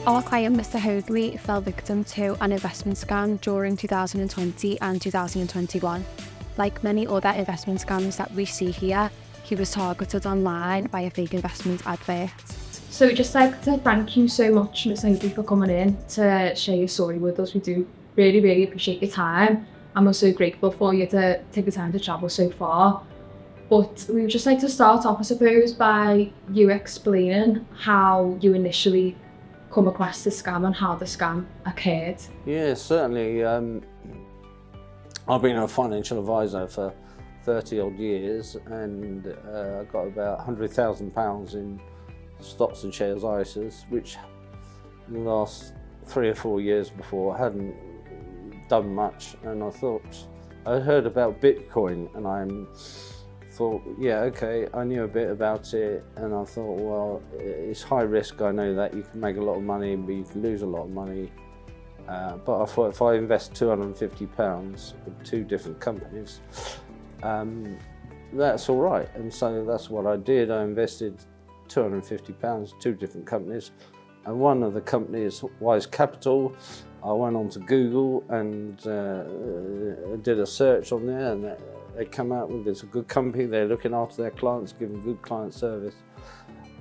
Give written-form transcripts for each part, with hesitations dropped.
Our client, Mr Hoadley, fell victim to an investment scam during 2020 and 2021. Like many other investment scams that we see here, he was targeted online by a fake investment advert. So we'd just like to thank you so much, Mr Hoadley, for coming in to share your story with us. We do really appreciate your time, and we're so grateful for you to take the time to travel so far. But we would just like to start off, I suppose, by you explaining how you initially come across the scam and how the scam occurred. Yeah, certainly. I've been a financial advisor for 30 odd years, and I got about £100,000 in stocks and shares ISAs, which in the last 3 or 4 years before I hadn't done much. And I thought, I heard about Bitcoin, and I thought, yeah, okay, I knew a bit about it, and I thought, well, it's high risk, I know that. You can make a lot of money, but you can lose a lot of money. But I thought if I invest £250 with 2 different companies, that's all right. And so that's what I did. I invested £250, 2 different companies. And one of the companies, Wise Capital, I went on to Google and did a search on there, and they come out with it's a good company, they're looking after their clients, giving good client service.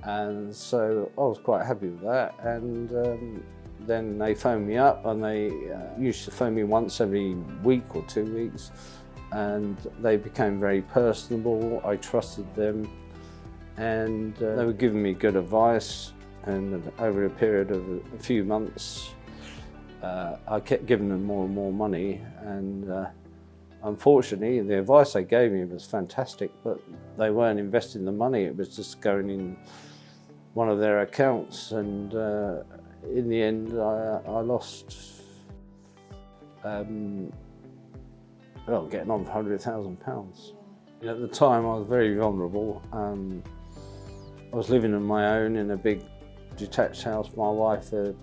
And so I was quite happy with that. And then they phoned me up, and they used to phone me once every week or 2 weeks, and they became very personable. I trusted them, and they were giving me good advice. And over a period of a few months, I kept giving them more and more money, and unfortunately the advice they gave me was fantastic, but they weren't investing the money. It was just going in one of their accounts, and in the end I lost, getting on for £100,000. At the time I was very vulnerable. I was living on my own in a big detached house. My wife had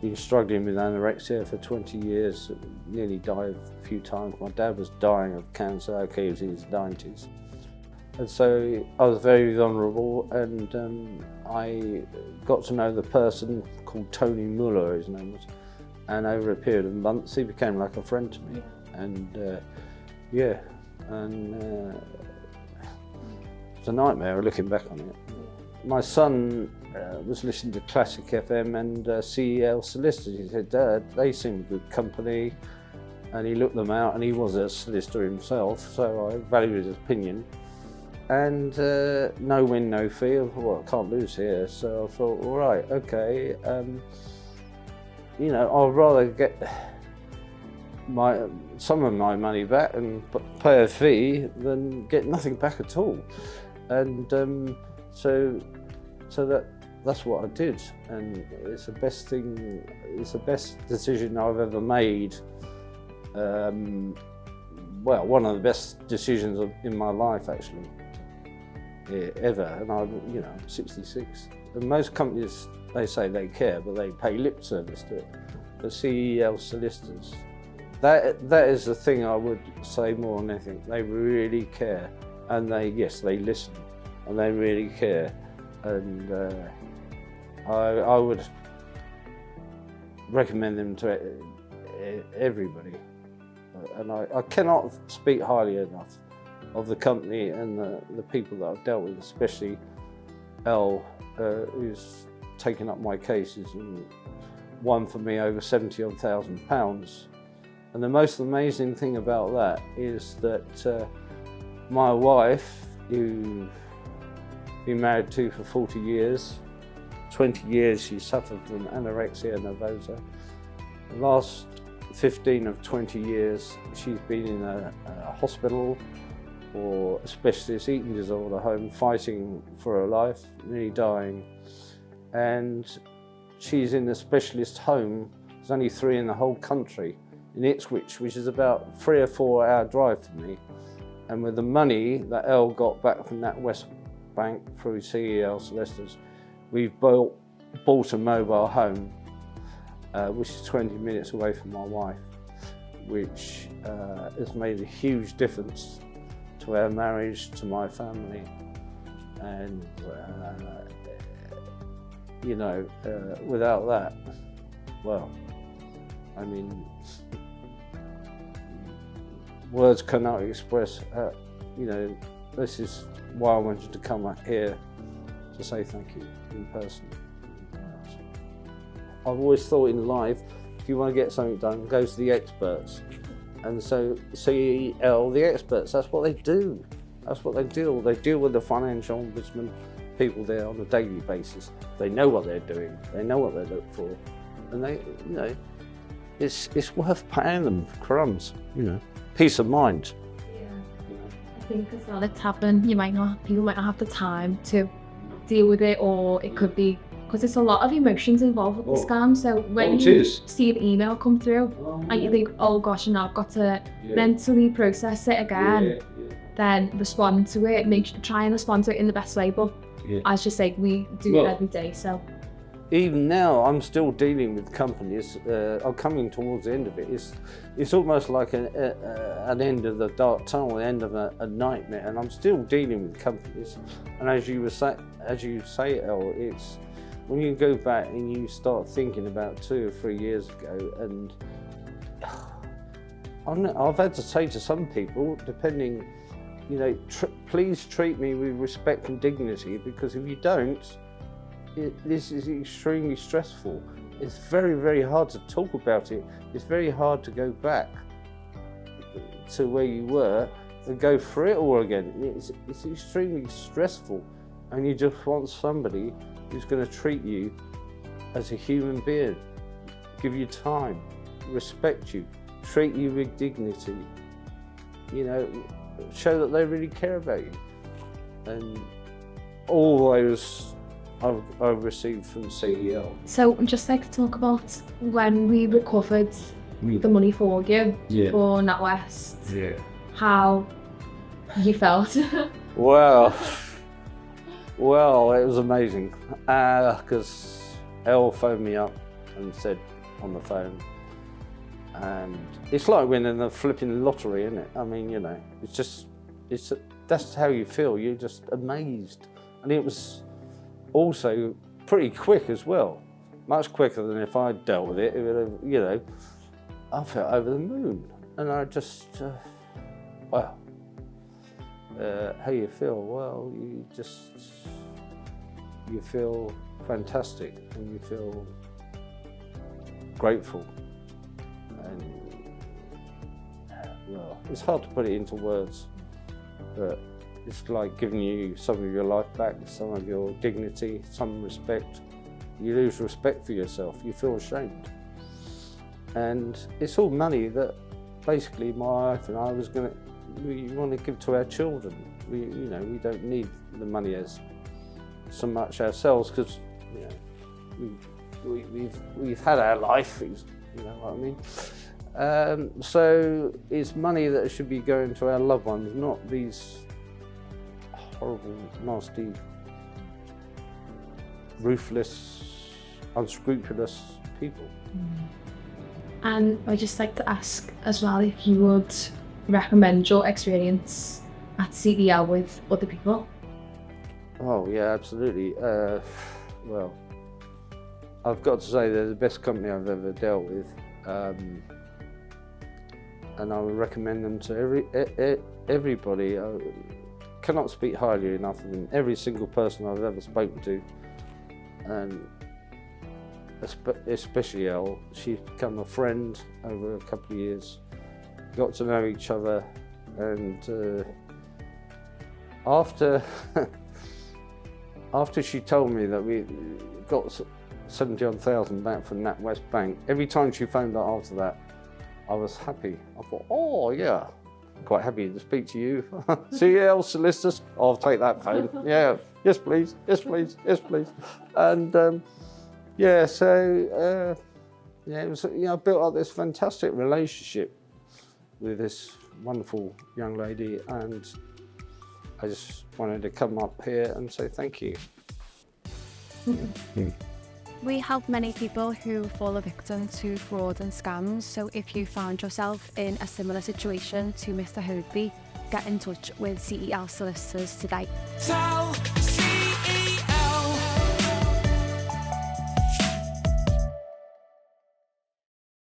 been struggling with anorexia for 20 years, nearly died a few times. My dad was dying of cancer, okay, he was in his 90s. And so I was very vulnerable, and I got to know the person called Tony Muller, his name was, and over a period of months he became like a friend to me. And it's a nightmare looking back on it. My son was listening to Classic FM and CEL Solicitors. He said, "Dad, they seem a good company." And he looked them out, and he was a solicitor himself, so I valued his opinion. And no win, no fee. I thought, well, I can't lose here. So I thought, all right, okay, I'd rather get some of my money back and pay a fee than get nothing back at all. And so that's what I did, and it's the best thing. It's the best decision I've ever made. Well, one of the best decisions in my life, actually, ever. And I'm 66. And most companies, they say they care, but they pay lip service to it. The CEL Solicitors, that is the thing I would say more than anything. They really care, and they listen, and they really care. And I would recommend them to everybody. And I cannot speak highly enough of the company and the people that I've dealt with, especially Elle, who's taken up my cases and won for me over £70,000. And the most amazing thing about that is that my wife, who I've been married to for 40 years, 20 years she suffered from anorexia nervosa. The last 15 of 20 years she's been in a hospital or a specialist eating disorder home, fighting for her life, nearly dying. And she's in a specialist home. There's only 3 in the whole country, in Ipswich, which is about 3 or 4 hour drive for me. And with the money that Elle got back from that West Bank through CEL Solicitors, we've bought a mobile home, which is 20 minutes away from my wife, which has made a huge difference to our marriage, to my family. And you know, without that, well, I mean, words cannot express, you know, this is why I wanted to come up here to say thank you in person. I've always thought in life, if you want to get something done, go to the experts. And so CEL, the experts, that's what they do. That's what they do. They deal with the financial ombudsman people there on a daily basis. They know what they're doing. They know what they look for. And they, you know, it's worth paying them crumbs, you know, peace of mind. I think as well, it's happened. People might not have the time to deal with it, or it could be because there's a lot of emotions involved with the scam. So when you see an email come through and you think, oh gosh, and I've got to mentally process it again, then respond to it. Try and respond to it in the best way. But as you say, we do it every day. So even now, I'm still dealing with companies. I'm coming towards the end of it. It's almost like an end of the dark tunnel, the end of a nightmare, and I'm still dealing with companies. And as you say, El, it's when you go back and you start thinking about 2 or 3 years ago, and I've had to say to some people, depending, you know, please treat me with respect and dignity, because if you don't, this is extremely stressful. It's very, very hard to talk about it. It's very hard to go back to where you were and go through it all again. It's extremely stressful, and you just want somebody who's going to treat you as a human being, give you time, respect you, treat you with dignity, you know, show that they really care about you. And all those I've received from CEL. So I'd just like to talk about when we recovered the money for you for NatWest, how you felt. Well, it was amazing, because Elle phoned me up and said on the phone, and it's like winning the flipping lottery, isn't it? I mean, you know, that's how you feel. You're just amazed, and it was also pretty quick as well, much quicker than if I'd dealt with it. It would have, you know, I felt over the moon, and I just, wow. How you feel? Well, you feel fantastic, and you feel grateful, and well, it's hard to put it into words, but it's like giving you some of your life back, some of your dignity, some respect. You lose respect for yourself, you feel ashamed. And it's all money that basically my wife and I we want to give to our children. We don't need the money as so much ourselves, because, you know, we've had our life, you know what I mean? So it's money that should be going to our loved ones, not these horrible, nasty, ruthless, unscrupulous people. And I'd just like to ask as well if you would recommend your experience at CEL with other people. Oh yeah, absolutely. Well, I've got to say they're the best company I've ever dealt with, and I would recommend them to everybody. I cannot speak highly enough of them. Every single person I've ever spoken to, and especially Elle, she's become a friend over a couple of years. Got to know each other, and after she told me that we got 71,000 back from NatWest Bank, every time she phoned up after that, I was happy. I thought, oh yeah, quite happy to speak to you. CEL Solicitors, I'll take that phone. Yeah, yes please, yes please, yes please. And yeah, so yeah, it was, you know, I built up this fantastic relationship with this wonderful young lady, and I just wanted to come up here and say thank you. We help many people who fall a victim to fraud and scams, so if you found yourself in a similar situation to Mr Hoadley, get in touch with CEL Solicitors today.